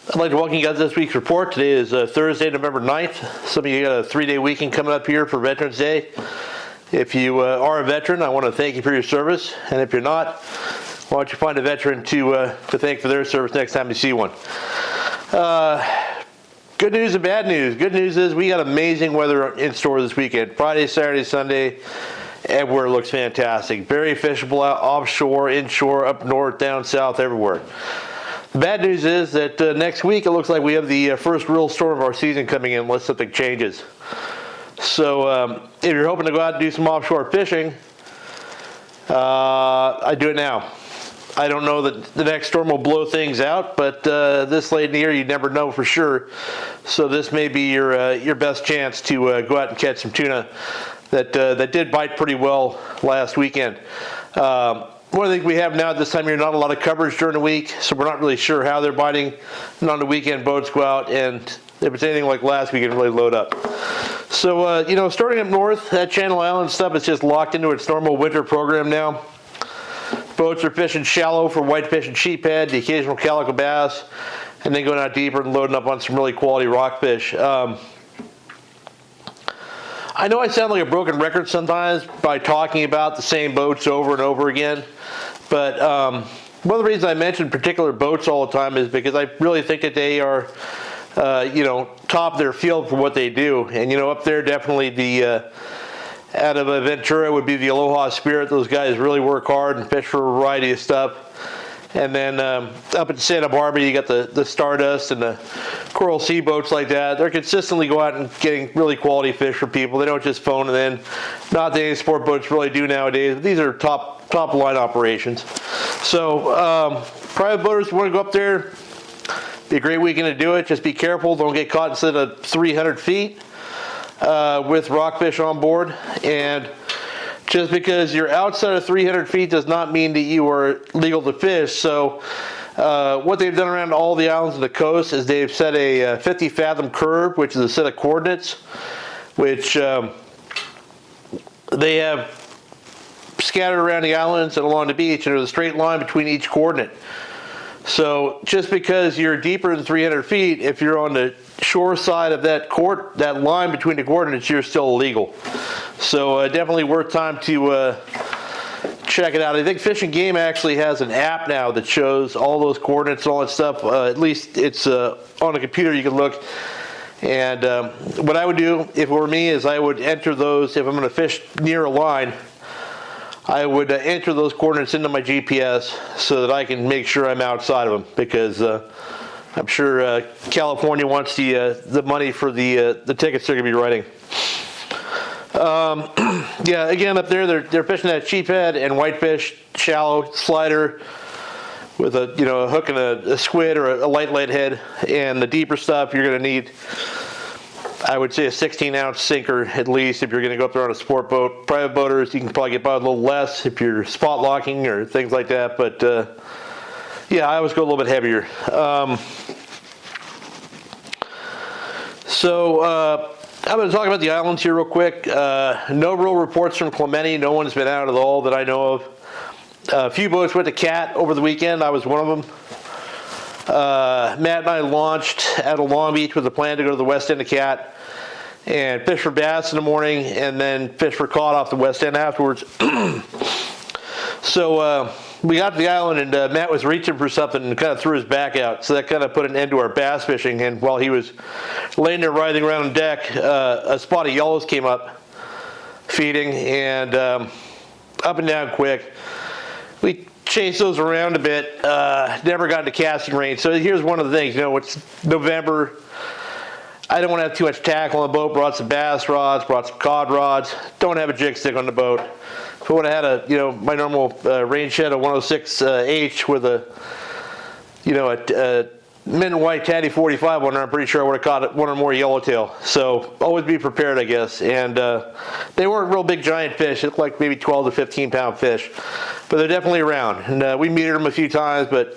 I'd like to welcome you guys to this week's report. Today is Thursday, November 9th. Some of you got a 3-day weekend coming up here for Veterans Day. If you are a veteran, I want to thank you for your service. And if you're not, why don't you find a veteran to thank for their service next time you see one. Good news and bad news. Good news is we got amazing weather in store this weekend. Friday, Saturday, Sunday, everywhere looks fantastic. Very fishable out offshore, inshore, up north, down south, everywhere. The bad news is that next week it looks like we have the first real storm of our season coming in unless something changes. So if you're hoping to go out and do some offshore fishing, I do it now. I don't know that the next storm will blow things out, but this late in the year you never know for sure. So this may be your best chance to go out and catch some tuna that did bite pretty well last weekend. One of the things we have now at this time of year, not a lot of coverage during the week, so we're not really sure how they're biting. And on the weekend, boats go out, and if it's anything like last week, it can really load up. So, starting up north, that Channel Island stuff is just locked into its normal winter program now. Boats are fishing shallow for whitefish and sheephead, the occasional calico bass, and then going out deeper and loading up on some really quality rockfish. I know I sound like a broken record sometimes by talking about the same boats over and over again, but one of the reasons I mention particular boats all the time is because I really think that they are, top of their field for what they do. And, up there definitely out of Ventura would be the Aloha Spirit. Those guys really work hard and fish for a variety of stuff. And then up at Santa Barbara, you got the Stardust and the Coral Sea boats like that. They're consistently going out and getting really quality fish for people. They don't just phone it in. Not that any sport boats really do nowadays, but these are top line operations. So private boaters, if you want to go up there, be a great weekend to do it. Just be careful. Don't get caught instead of 300 feet with rockfish on board. And just because you're outside of 300 feet does not mean that you are legal to fish. So what they've done around all the islands of the coast is they've set a 50 fathom curve, which is a set of coordinates, which they have scattered around the islands and along the beach, and there's a straight line between each coordinate. So just because you're deeper than 300 feet, if you're on the shore side of that line between the coordinates, you're still illegal. So definitely worth time to check it out. I think Fish and Game actually has an app now that shows all those coordinates and all that stuff. At least it's on a computer you can look. And what I would do if it were me is I would enter those, if I'm going to fish near a line, I would enter those coordinates into my GPS so that I can make sure I'm outside of them, because I'm sure California wants the money for the tickets they're going to be writing. Yeah, again up there they're fishing that sheephead and whitefish, shallow slider with a a hook and a squid or a light head. And the deeper stuff you're going to need, I would say, a 16-ounce sinker at least if you're going to go up there on a sport boat. Private boaters, you can probably get by with a little less if you're spot locking or things like that. But yeah, I always go a little bit heavier. I'm going to talk about the islands here real quick. No real reports from Clemente. No one's been out at all that I know of. A few boats went to Cat over the weekend. I was one of them. Matt and I launched out of Long Beach with a plan to go to the west end of Cat and fish for bass in the morning and then fish for cod off the west end afterwards. So we got to the island and Matt was reaching for something and kind of threw his back out. So that kind of put an end to our bass fishing. And while he was laying there writhing around the deck, a spot of yellows came up feeding, and up and down quick. We chased those around a bit, never got into casting range. So here's one of the things, it's November. I don't want to have too much tackle on the boat. Brought some bass rods, brought some cod rods. Don't have a jig stick on the boat. If I would have had my normal range shed of 106H with a mint white Tatty 45 on there, I'm pretty sure I would have caught one or more yellowtail. So always be prepared, I guess. And they weren't real big giant fish. It looked like maybe 12 to 15 pound fish, but they're definitely around. And we metered them a few times, but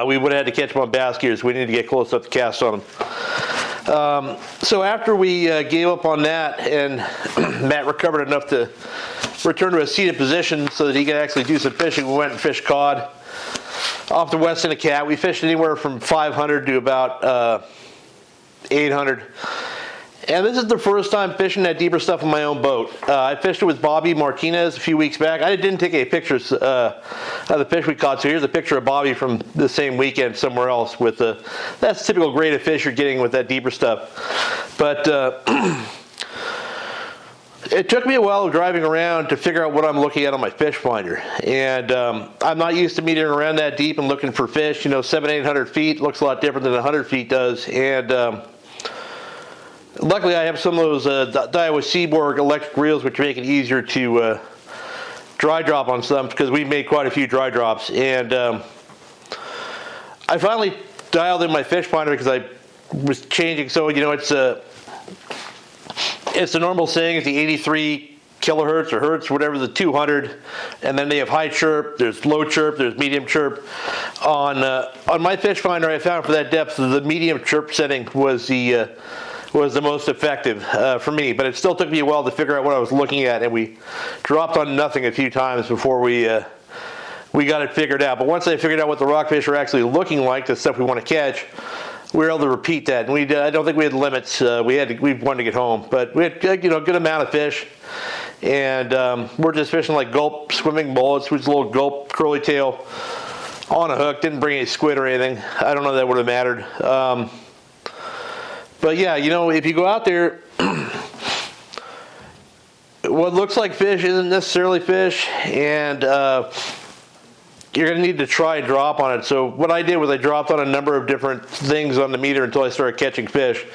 we would have had to catch them on bass gears. We needed to get close up to cast on them. So after we gave up on that and Matt recovered enough to return to a seated position so that he could actually do some fishing, we went and fished cod. off the west end of Cat. We fished anywhere from 500 to about 800. And this is the first time fishing that deeper stuff on my own boat. I fished it with Bobby Martinez a few weeks back. I didn't take any pictures of the fish we caught, so here's a picture of Bobby from the same weekend somewhere else. With that's the typical grade of fish you're getting with that deeper stuff. But it took me a while driving around to figure out what I'm looking at on my fish finder. And I'm not used to meeting around that deep and looking for fish. 700-800 feet looks a lot different than 100 feet does. And luckily, I have some of those Daiwa Seaborg electric reels, which make it easier to dry drop on some, because we made quite a few dry drops. And I finally dialed in my fish finder because I was changing. So it's the normal saying, it's the 83 kilohertz or hertz, whatever, the 200, and then they have high chirp, there's low chirp, there's medium chirp. On my fish finder, I found for that depth, the medium chirp setting was the most effective for me, but it still took me a while to figure out what I was looking at, and we dropped on nothing a few times before we got it figured out. But once I figured out what the rockfish are actually looking like, the stuff we want to catch, we were able to repeat that. And I don't think we had limits. We wanted to get home, but we had good amount of fish, and we're just fishing like gulp swimming bullets, which is a little gulp curly tail on a hook. Didn't bring any squid or anything. I don't know if that would have mattered. But yeah, if you go out there, what looks like fish isn't necessarily fish, and you're going to need to try and drop on it. So what I did was I dropped on a number of different things on the meter until I started catching fish.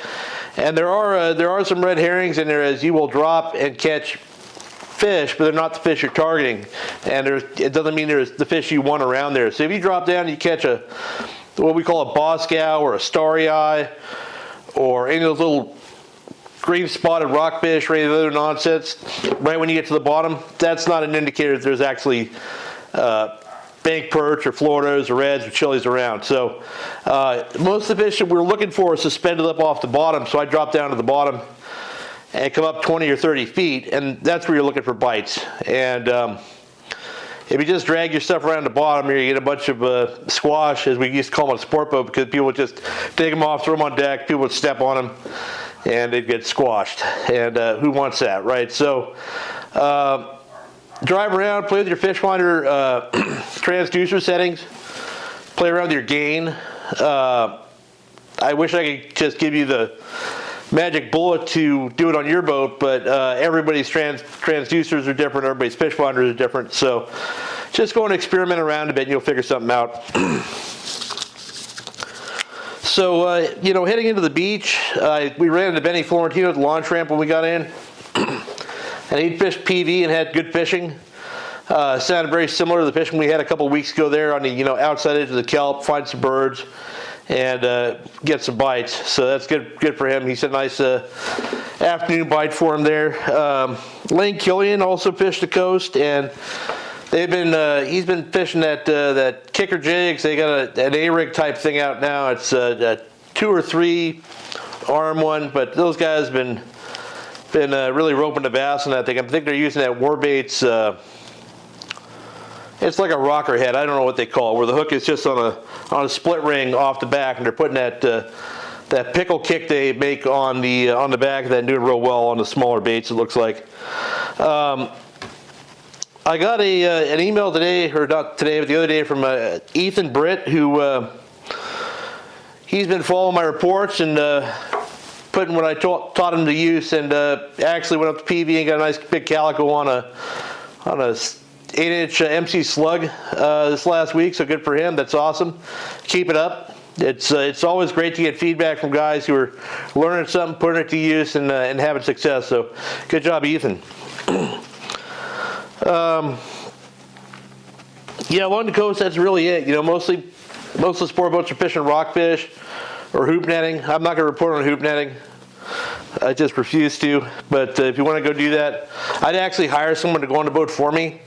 And there are some red herrings in there, as you will drop and catch fish, but they're not the fish you're targeting. And it doesn't mean there's the fish you want around there. So if you drop down and you catch what we call a boscow or a starry eye, or any of those little green spotted rockfish or any other nonsense, right when you get to the bottom, that's not an indicator that there's actually bank perch or Floridas or reds or chilies around. So most of the fish that we're looking for are suspended up off the bottom, so I drop down to the bottom and come up 20 or 30 feet, and that's where you're looking for bites. And if you just drag your stuff around the bottom here, you get a bunch of squash, as we used to call them on a sport boat, because people would just take them off, throw them on deck, people would step on them, and they'd get squashed. And who wants that, right? So drive around, play with your fish finder transducer settings, play around with your gain. I wish I could just give you the magic bullet to do it on your boat, but everybody's transducers are different, everybody's fish finders are different, so just go and experiment around a bit and you'll figure something out. So, heading into the beach, we ran into Benny Florentino at the launch ramp when we got in, and he'd fished PV and had good fishing. Sounded very similar to the fishing we had a couple weeks ago there on the outside edge of the kelp, find some birds and get some bites. So that's good for him. He said nice afternoon bite for him there. Lane Killian also fished the coast, and he's been fishing that kicker jigs. They got an A-rig type thing out now. It's a 2 or 3 arm one, but those guys been really roping the bass on that thing. I think they're using that Warbaits. It's like a rocker head. I don't know what they call it, where the hook is just on a split ring off the back, and they're putting that pickle kick they make on the back of that, and doing real well on the smaller baits. It looks like. I got an email today, or not today, but the other day, from Ethan Britt, who he's been following my reports and putting what I taught him to use, and actually went up to PV and got a nice big calico on a 8-inch MC slug this last week. So good for him. That's awesome. Keep it up. It's always great to get feedback from guys who are learning something, putting it to use, and having success. So good job, Ethan. Yeah, along the coast, that's really it. Most of the sport boats are fishing rockfish or hoop netting. I'm not going to report on hoop netting. I just refuse to. But if you want to go do that, I'd actually hire someone to go on the boat for me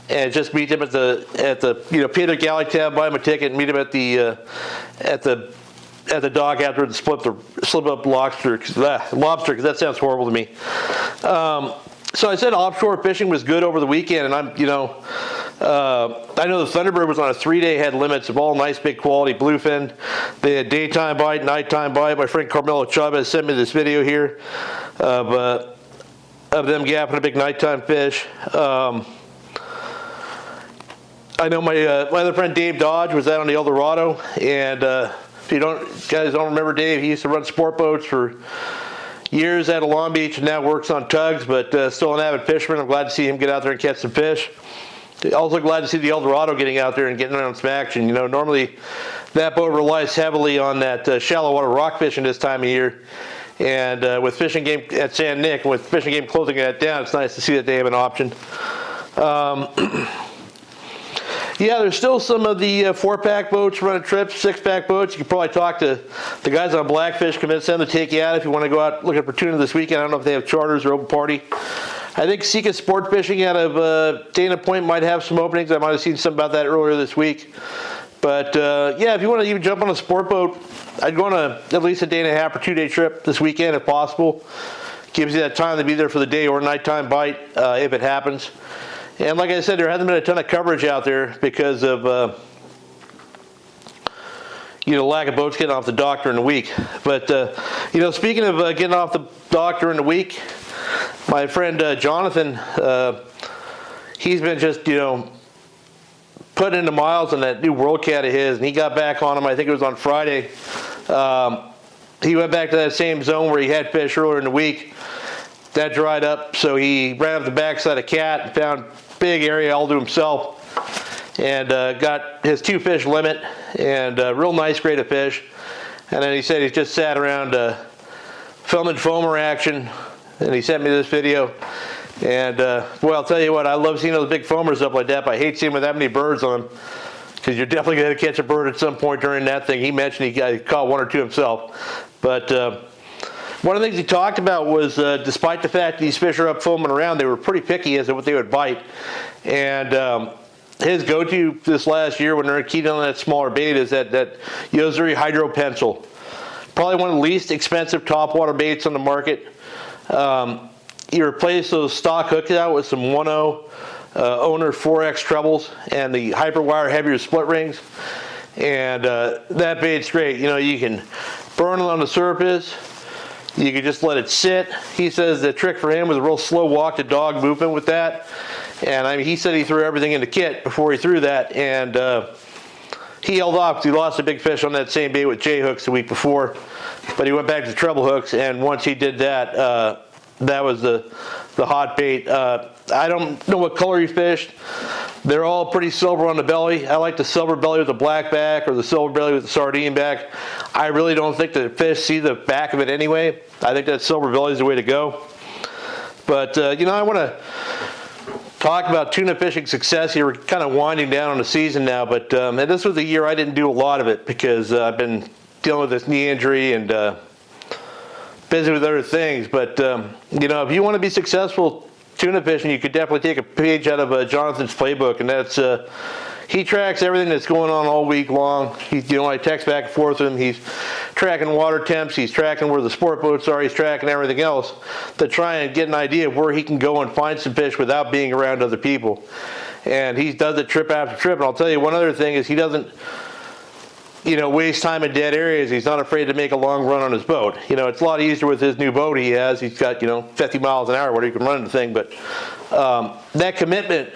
and just meet them at the pay their galley tab, buy them a ticket, and meet them at the dock after the slip up lobster, because that sounds horrible to me. So I said offshore fishing was good over the weekend, and I know the Thunderbird was on a 3-day, had limits of all nice big quality bluefin. They had daytime bite, nighttime bite. My friend Carmelo Chavez sent me this video here of them gapping a big nighttime fish. I know my other friend Dave Dodge was out on the El Dorado, and if you guys don't remember Dave, he used to run sport boats for years out of Long Beach and now works on tugs, but still an avid fisherman. I'm glad to see him get out there and catch some fish. Also glad to see the El Dorado getting out there and getting on some action. You know, normally that boat relies heavily on that shallow water rock fishing this time of year. And with Fishing Game at San Nick, with Fishing Game closing that down, it's nice to see that they have an option. Yeah, there's still some of the 4-pack boats running trips, 6-pack boats. You can probably talk to the guys on Blackfish, convince them to take you out if you want to go out looking for tuna this weekend. I don't know if they have charters or open party. I think Sika Sport Fishing out of Dana Point might have some openings. I might have seen something about that earlier this week. But yeah, if you want to even jump on a sport boat, I'd go on at least a day and a half or 2-day trip this weekend if possible. Gives you that time to be there for the day or nighttime bite if it happens. And like I said, there hasn't been a ton of coverage out there because of lack of boats getting off the dock during the week. But speaking of getting off the dock during the week, my friend Jonathan, he's been just putting into miles on that new World Cat of his, and he got back on him. I think it was on Friday. He went back to that same zone where he had fish earlier in the week. That dried up, so he ran up the backside of Cat and found big area all to himself, and got his 2-fish limit and real nice grade of fish. And then he said he's just sat around filming foamer action, and he sent me this video. And boy, I'll tell you what, I love seeing those big foamers up like that, but I hate seeing with that many birds on them, because you're definitely going to catch a bird at some point during that thing. He mentioned he caught 1 or 2 himself. But one of the things he talked about was despite the fact these fish are up foaming around, they were pretty picky as to what they would bite. And his go-to this last year when they're keyed on that smaller bait is that Yozuri Hydro Pencil. Probably one of the least expensive topwater baits on the market. You replace those stock hooks out with some 1.0 owner 4X trebles and the Hyperwire heavier split rings, and that bait's great. You can burn it on the surface. You can just let it sit. He says the trick for him was a real slow walk to dog movement with that. And he said he threw everything in the kit before he threw that, and he held off because he lost a big fish on that same bait with J hooks the week before. But he went back to treble hooks, and once he did that, that was the hot bait. I don't know what color he fished. They're all pretty silver on the belly. I like the silver belly with the black back or the silver belly with the sardine back. I really don't think the fish see the back of it anyway. I think that silver belly is the way to go. But, I want to talk about tuna fishing success here. We're kind of winding down on the season now, but and this was a year I didn't do a lot of it because I've been dealing with this knee injury and busy with other things. But, if you want to be successful tuna fishing, you could definitely take a page out of Jonathan's playbook, and that's he tracks everything that's going on all week long. I text back and forth with him. He's tracking water temps. He's tracking where the sport boats are. He's tracking everything else to try and get an idea of where he can go and find some fish without being around other people. And he does it trip after trip. And I'll tell you one other thing is he doesn't waste time in dead areas. He's not afraid to make a long run on his boat. It's a lot easier with his new boat he has. He's got, 50 miles an hour where he can run the thing. But that commitment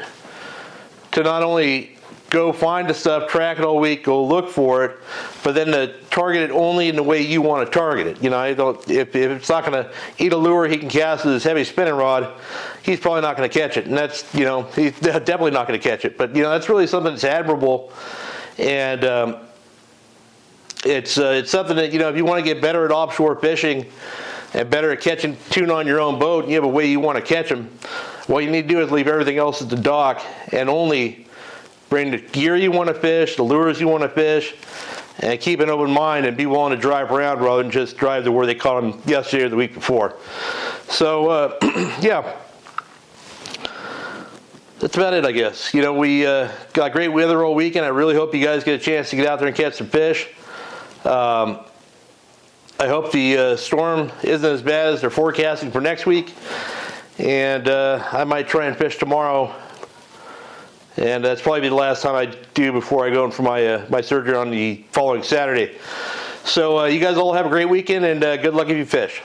to not only go find the stuff, track it all week, go look for it, but then to target it only in the way you want to target it. If it's not going to eat a lure he can cast with his heavy spinning rod, he's probably not going to catch it. And that's, he's definitely not going to catch it. But, that's really something that's admirable. And it's something that, if you want to get better at offshore fishing and better at catching tuna on your own boat, and you have a way you want to catch them, what you need to do is leave everything else at the dock and only bring the gear you want to fish, the lures you want to fish, and keep an open mind and be willing to drive around rather than just drive to where they caught them yesterday or the week before. So, yeah. That's about it, I guess. We got great weather all weekend. I really hope you guys get a chance to get out there and catch some fish. I hope the storm isn't as bad as they're forecasting for next week. And I might try and fish tomorrow And that's probably the last time I do before I go in for my surgery on the following Saturday. So you guys all have a great weekend, and good luck if you fish.